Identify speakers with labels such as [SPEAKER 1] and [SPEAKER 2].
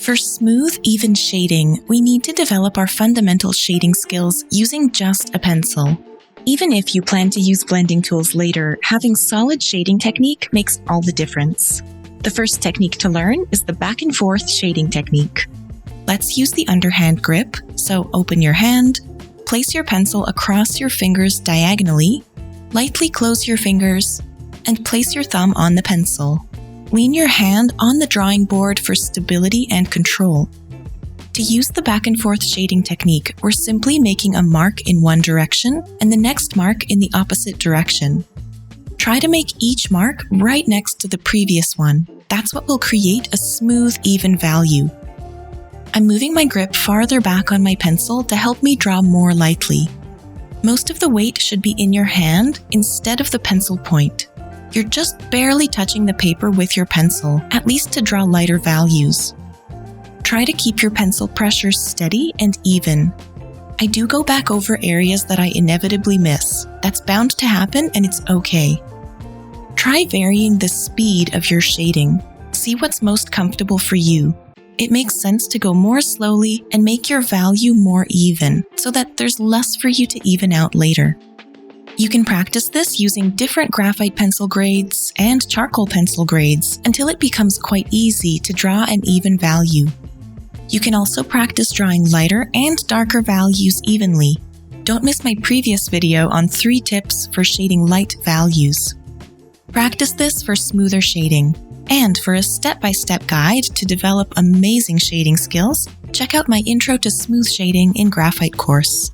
[SPEAKER 1] For smooth, even shading, we need to develop our fundamental shading skills using just a pencil. Even if you plan to use blending tools later, having solid shading technique makes all the difference. The first technique to learn is the back and forth shading technique. Let's use the underhand grip, so open your hand, place your pencil across your fingers diagonally, lightly close your fingers, and place your thumb on the pencil. Lean your hand on the drawing board for stability and control. To use the back and forth shading technique, we're simply making a mark in one direction and the next mark in the opposite direction. Try to make each mark right next to the previous one. That's what will create a smooth, even value. I'm moving my grip farther back on my pencil to help me draw more lightly. Most of the weight should be in your hand instead of the pencil point. You're just barely touching the paper with your pencil, at least to draw lighter values. Try to keep your pencil pressure steady and even. I do go back over areas that I inevitably miss. That's bound to happen and it's okay. Try varying the speed of your shading. See what's most comfortable for you. It makes sense to go more slowly and make your value more even, so that there's less for you to even out later. You can practice this using different graphite pencil grades and charcoal pencil grades until it becomes quite easy to draw an even value. You can also practice drawing lighter and darker values evenly. Don't miss my previous video on 3 tips for shading light values. Practice this for smoother shading. And for a step-by-step guide to develop amazing shading skills, check out my Intro to Smooth Shading in Graphite course.